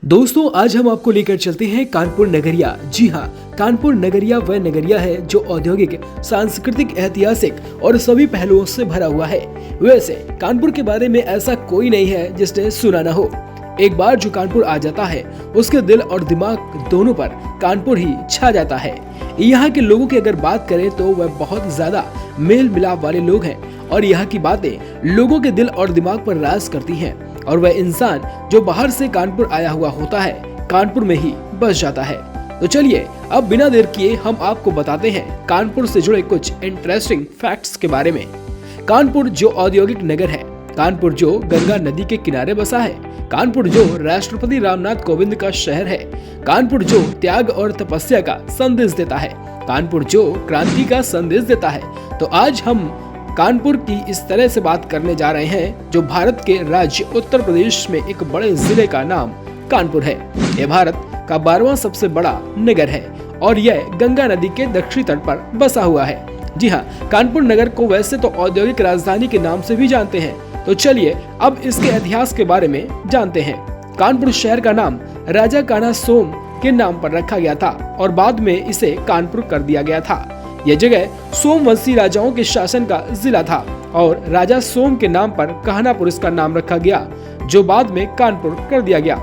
दोस्तों आज हम आपको लेकर चलते हैं कानपुर नगरिया। जी हाँ, कानपुर नगरिया वह नगरिया है जो औद्योगिक, सांस्कृतिक, ऐतिहासिक और सभी पहलुओं से भरा हुआ है। वैसे कानपुर के बारे में ऐसा कोई नहीं है जिसने सुना न हो। एक बार जो कानपुर आ जाता है उसके दिल और दिमाग दोनों पर कानपुर ही छा जाता है। यहाँ के लोगों की अगर बात करें तो वह बहुत ज्यादा मेल मिलाप वाले लोग हैं और यहाँ की बातें लोगों के दिल और दिमाग पर राज करती हैं। और वह इंसान जो बाहर से कानपुर आया हुआ होता है कानपुर में ही बस जाता है। तो चलिए अब बिना देर किए हम आपको बताते हैं कानपुर से जुड़े कुछ इंटरेस्टिंग फैक्ट्स के बारे में। कानपुर जो औद्योगिक नगर है, कानपुर जो गंगा नदी के किनारे बसा है, कानपुर जो राष्ट्रपति रामनाथ कोविंद का शहर है, कानपुर जो त्याग और तपस्या का संदेश देता है, कानपुर जो क्रांति का संदेश देता है। तो आज हम कानपुर की इस तरह से बात करने जा रहे हैं जो भारत के राज्य उत्तर प्रदेश में एक बड़े जिले का नाम कानपुर है। यह भारत का 12वां सबसे बड़ा नगर है और यह गंगा नदी के दक्षिणी तट पर बसा हुआ है। जी हाँ, कानपुर नगर को वैसे तो औद्योगिक राजधानी के नाम से भी जानते हैं। तो चलिए अब इसके इतिहास के बारे में जानते हैं। कानपुर शहर का नाम राजा कान्हा सोम के नाम पर रखा गया था और बाद में इसे कानपुर कर दिया गया था। यह जगह सोमवंशी राजाओं के शासन का जिला था और राजा सोम के नाम पर कान्हापुर इसका नाम रखा गया जो बाद में कानपुर कर दिया गया।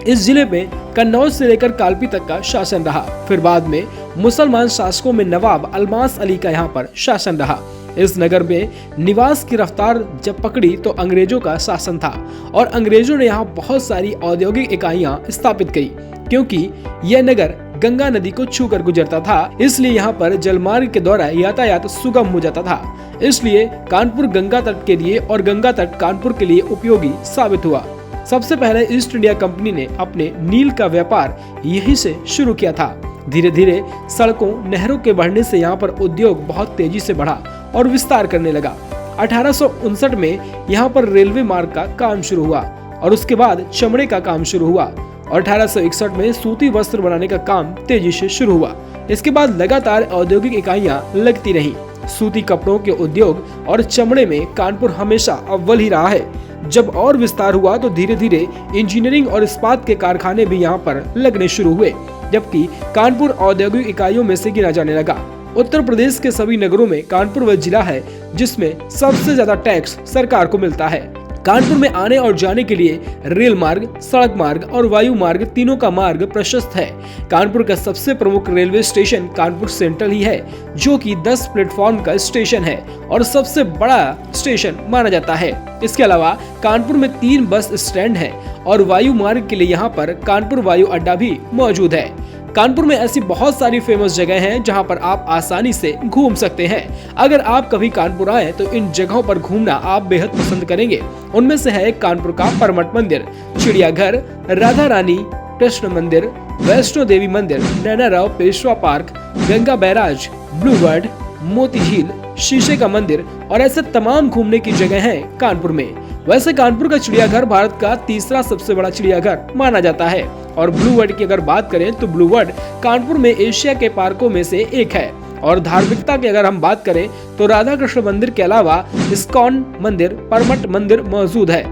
इस जिले में कन्नौज से लेकर कालपी तक का शासन रहा। फिर बाद में मुसलमान शासकों में नवाब अलमास अली का यहाँ पर शासन रहा। इस नगर में निवास की रफ्तार जब पकड़ी तो अंग्रेजों का शासन था और अंग्रेजों ने यहाँ बहुत सारी औद्योगिक इकाइयां स्थापित की। क्योंकि यह नगर गंगा नदी को छूकर गुजरता था, इसलिए यहाँ पर जलमार्ग के द्वारा यातायात सुगम हो जाता था। इसलिए कानपुर गंगा तट के लिए और गंगा तट कानपुर के लिए उपयोगी साबित हुआ। सबसे पहले ईस्ट इंडिया कंपनी ने अपने नील का व्यापार यहीं से शुरू किया था। धीरे धीरे सड़कों, नहरों के बढ़ने से यहाँ पर उद्योग बहुत तेजी से बढ़ा और विस्तार करने लगा। 1859 में यहाँ पर रेलवे मार्ग का काम शुरू हुआ और उसके बाद चमड़े का काम शुरू हुआ और 1861 में सूती वस्त्र बनाने का काम तेजी से शुरू हुआ। इसके बाद लगातार औद्योगिक इकाइयां लगती रहीं। सूती कपड़ों के उद्योग और चमड़े में कानपुर हमेशा अव्वल ही रहा है। जब और विस्तार हुआ तो धीरे धीरे इंजीनियरिंग और इस्पात के कारखाने भी यहाँ पर लगने शुरू हुए, जबकि कानपुर औद्योगिक इकाइयों में से गिना जाने लगा। उत्तर प्रदेश के सभी नगरों में कानपुर वह जिला है जिसमें सबसे ज्यादा टैक्स सरकार को मिलता है। कानपुर में आने और जाने के लिए रेल मार्ग, सड़क मार्ग और वायु मार्ग तीनों का मार्ग प्रशस्त है। कानपुर का सबसे प्रमुख रेलवे स्टेशन कानपुर सेंट्रल ही है जो कि 10 प्लेटफॉर्म का स्टेशन है और सबसे बड़ा स्टेशन माना जाता है। इसके अलावा कानपुर में 3 बस स्टैंड है और वायु मार्ग के लिए यहाँ पर कानपुर वायु अड्डा भी मौजूद है। कानपुर में ऐसी बहुत सारी फेमस जगह हैं जहां पर आप आसानी से घूम सकते हैं। अगर आप कभी कानपुर आए तो इन जगहों पर घूमना आप बेहद पसंद करेंगे। उनमें से है कानपुर का परमट मंदिर, चिड़ियाघर, राधा रानी कृष्ण मंदिर, वैष्णो देवी मंदिर, Naina Rao Peshwa park, Ganga barrage, blue world, Moti Jheel, शीशे का मंदिर और ऐसे तमाम घूमने की जगह हैं कानपुर में। वैसे कानपुर का चिड़ियाघर भारत का तीसरा सबसे बड़ा चिड़ियाघर माना जाता है और ब्लू वर्ड की अगर बात करें तो ब्लू वर्ड कानपुर में एशिया के पार्कों में से एक है। और धार्मिकता की अगर हम बात करें तो राधा कृष्ण मंदिर के अलावा इस्कॉन मंदिर, परमट मंदिर मौजूद है।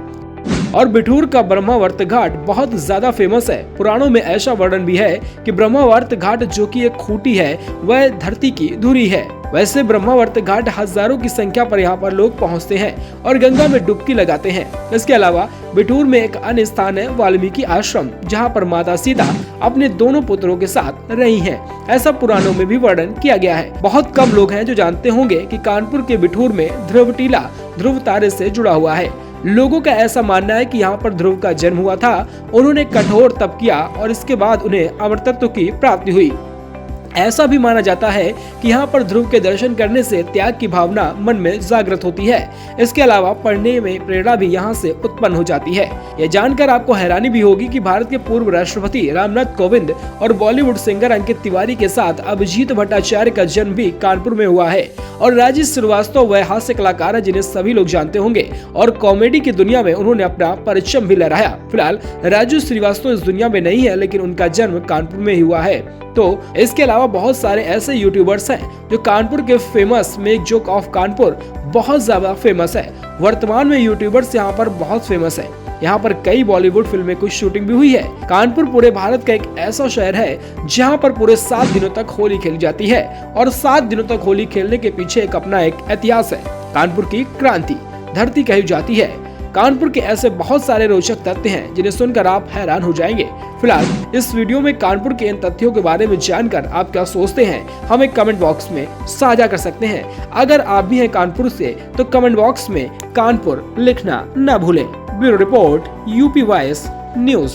और बिठूर का ब्रह्मावर्त घाट बहुत ज्यादा फेमस है। पुराणों में ऐसा वर्णन भी है कि ब्रह्मावर्त घाट जो कि एक खूंटी है वह धरती की धुरी है। वैसे ब्रह्मावर्त घाट हजारों की संख्या पर यहाँ पर लोग पहुँचते हैं और गंगा में डुबकी लगाते हैं। इसके अलावा बिठूर में एक अन्य स्थान है वाल्मीकि आश्रम, जहाँ पर माता सीता अपने दोनों पुत्रों के साथ रही हैं। ऐसा पुराणों में भी वर्णन किया गया है। बहुत कम लोग हैं जो जानते होंगे कि कानपुर के बिठूर में ध्रुव टीला ध्रुव तारे से जुड़ा हुआ है। लोगों का ऐसा मानना है कि यहाँ पर ध्रुव का जन्म हुआ था। उन्होंने कठोर तप किया और इसके बाद उन्हें अमरतत्व की प्राप्ति हुई। ऐसा भी माना जाता है कि यहाँ पर ध्रुव के दर्शन करने से त्याग की भावना मन में जागृत होती है। इसके अलावा पढ़ने में प्रेरणा भी यहाँ से उत्पन्न हो जाती है। यह जानकर आपको हैरानी भी होगी कि भारत के पूर्व राष्ट्रपति रामनाथ कोविंद और बॉलीवुड सिंगर अंकित तिवारी के साथ अभिजीत भट्टाचार्य का जन्म भी कानपुर में हुआ है। और राजीव श्रीवास्तव वह हास्य कलाकार है जिन्हें सभी लोग जानते होंगे और कॉमेडी की दुनिया में उन्होंने अपना परचम भी लहराया। फिलहाल राजू श्रीवास्तव इस दुनिया में नहीं है, लेकिन उनका जन्म कानपुर में ही हुआ है। तो इसके अलावा बहुत सारे ऐसे यूट्यूबर्स हैं जो कानपुर के famous make joke of Kanpur बहुत ज्यादा फेमस है। वर्तमान में यूट्यूबर्स यहाँ पर बहुत फेमस है। यहाँ पर कई बॉलीवुड फिल्में की शूटिंग भी हुई है। कानपुर पूरे भारत का एक ऐसा शहर है जहाँ पर पूरे 7 दिनों तक होली खेली जाती है और 7 दिनों तक होली खेलने के पीछे अपना एक इतिहास है। कानपुर की क्रांति धरती कही जाती है। कानपुर के ऐसे बहुत सारे रोचक तथ्य हैं जिन्हें सुनकर आप हैरान हो जाएंगे। फिलहाल इस वीडियो में कानपुर के इन तथ्यों के बारे में जानकर आप क्या सोचते हैं, हमें कमेंट बॉक्स में साझा कर सकते हैं। अगर आप भी हैं कानपुर से तो कमेंट बॉक्स में कानपुर लिखना न भूलें। Bureau report, UP voice news.